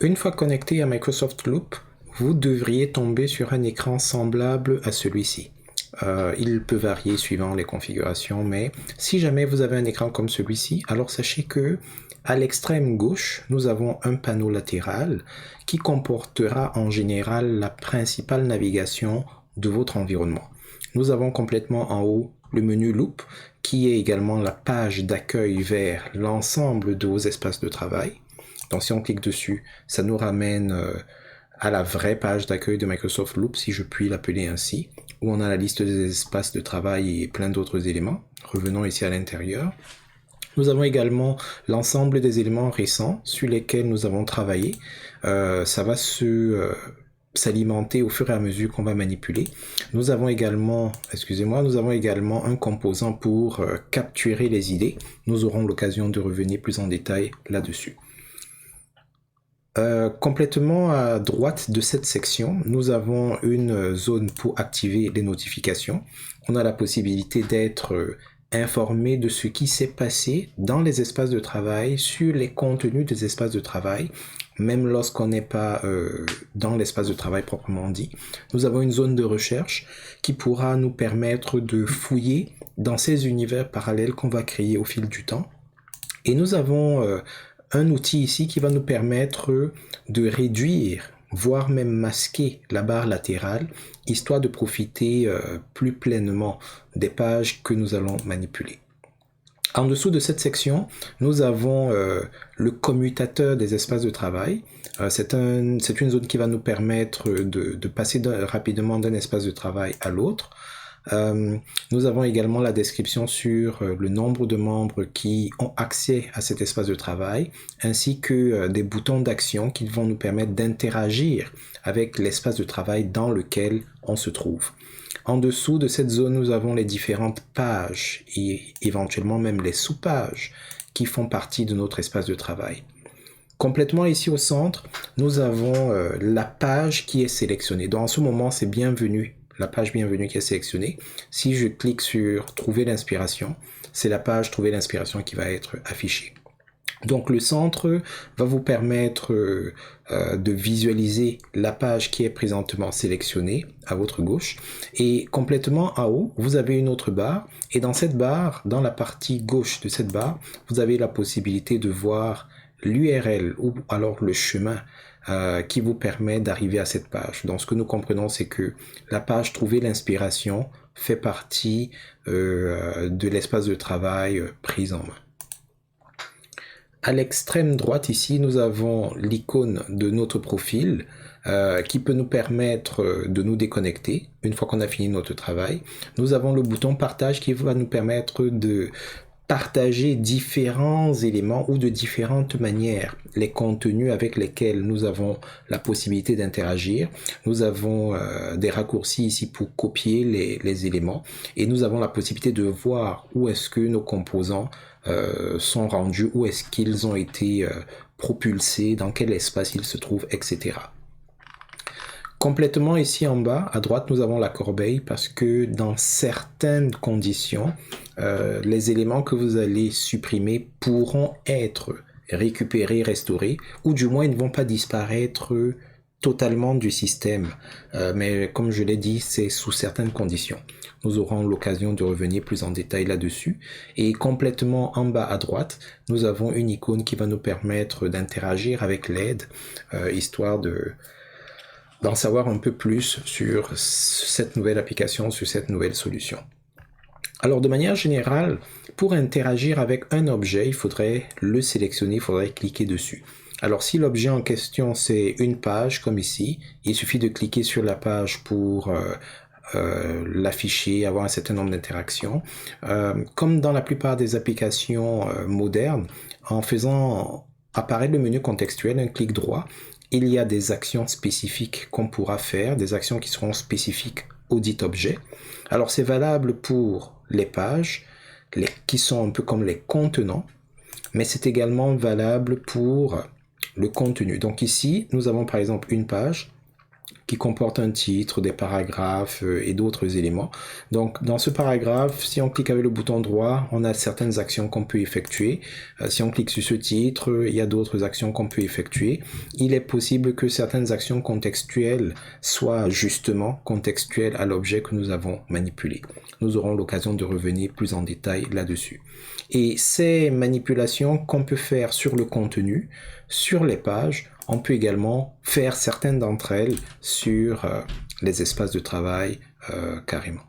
Une fois connecté à Microsoft Loop, vous devriez tomber sur un écran semblable à celui-ci. Il peut varier suivant les configurations, mais si jamais vous avez un écran comme celui-ci, alors sachez que à l'extrême gauche, nous avons un panneau latéral qui comportera en général la principale navigation de votre environnement. Nous avons complètement en haut le menu Loop, qui est également la page d'accueil vers l'ensemble de vos espaces de travail. Donc si on clique dessus, ça nous ramène à la vraie page d'accueil de Microsoft Loop, si je puis l'appeler ainsi, où on a la liste des espaces de travail et plein d'autres éléments. Revenons ici à l'intérieur. Nous avons également l'ensemble des éléments récents sur lesquels nous avons travaillé. Ça va s'alimenter au fur et à mesure qu'on va manipuler. Nous avons également un composant pour capturer les idées. Nous aurons l'occasion de revenir plus en détail là-dessus. Complètement à droite de cette section, nous avons une zone pour activer les notifications. On a la possibilité d'être informé de ce qui s'est passé dans les espaces de travail, sur les contenus des espaces de travail, même lorsqu'on n'est pas dans l'espace de travail proprement dit. Nous avons une zone de recherche qui pourra nous permettre de fouiller dans ces univers parallèles qu'on va créer au fil du temps. Et nous avons un outil ici qui va nous permettre de réduire, voire même masquer la barre latérale, histoire de profiter plus pleinement des pages que nous allons manipuler. En dessous de cette section, nous avons le commutateur des espaces de travail. C'est une zone qui va nous permettre de passer rapidement d'un espace de travail à l'autre. Nous avons également la description sur le nombre de membres qui ont accès à cet espace de travail, ainsi que des boutons d'action qui vont nous permettre d'interagir avec l'espace de travail dans lequel on se trouve. En dessous de cette zone, nous avons les différentes pages et éventuellement même les sous-pages qui font partie de notre espace de travail. Complètement ici au centre, nous avons la page qui est sélectionnée. Donc en ce moment, c'est bienvenue, la page bienvenue qui est sélectionnée. Si je clique sur trouver l'inspiration, c'est la page trouver l'inspiration qui va être affichée. Donc le centre va vous permettre de visualiser la page qui est présentement sélectionnée à votre gauche, et complètement en haut vous avez une autre barre, et dans cette barre, dans la partie gauche de cette barre, vous avez la possibilité de voir l'URL ou alors le chemin qui vous permet d'arriver à cette page. Donc ce que nous comprenons, c'est que la page trouver l'inspiration fait partie de l'espace de travail pris en main. À l'extrême droite ici, nous avons l'icône de notre profil qui peut nous permettre de nous déconnecter une fois qu'on a fini notre travail. Nous avons le bouton partage qui va nous permettre de partager différents éléments ou de différentes manières les contenus avec lesquels nous avons la possibilité d'interagir. Nous avons des raccourcis ici pour copier les éléments, et nous avons la possibilité de voir où est-ce que nos composants sont rendus, où est-ce qu'ils ont été propulsés, dans quel espace ils se trouvent, etc. Complètement ici en bas, à droite, nous avons la corbeille parce que dans certaines conditions, les éléments que vous allez supprimer pourront être récupérés, restaurés, ou du moins ils ne vont pas disparaître totalement du système. Mais comme je l'ai dit, c'est sous certaines conditions. Nous aurons l'occasion de revenir plus en détail là-dessus. Et complètement en bas à droite, nous avons une icône qui va nous permettre d'interagir avec l'aide, histoire d'en savoir un peu plus sur cette nouvelle application, sur cette nouvelle solution. Alors de manière générale, pour interagir avec un objet, il faudrait le sélectionner, il faudrait cliquer dessus. Alors si l'objet en question c'est une page comme ici, il suffit de cliquer sur la page pour l'afficher, avoir un certain nombre d'interactions. Comme dans la plupart des applications modernes, en faisant apparaître le menu contextuel, un clic droit, il y a des actions spécifiques qu'on pourra faire, des actions qui seront spécifiques au dit objet. Alors c'est valable pour les pages, qui sont un peu comme les contenants, mais c'est également valable pour le contenu. Donc ici, nous avons par exemple une page qui comporte un titre, des paragraphes et d'autres éléments. Donc, dans ce paragraphe, si on clique avec le bouton droit, on a certaines actions qu'on peut effectuer. Si on clique sur ce titre, il y a d'autres actions qu'on peut effectuer. Il est possible que certaines actions contextuelles soient justement contextuelles à l'objet que nous avons manipulé. Nous aurons l'occasion de revenir plus en détail là-dessus. Et ces manipulations qu'on peut faire sur le contenu, sur les pages, on peut également faire certaines d'entre elles sur les espaces de travail carrément.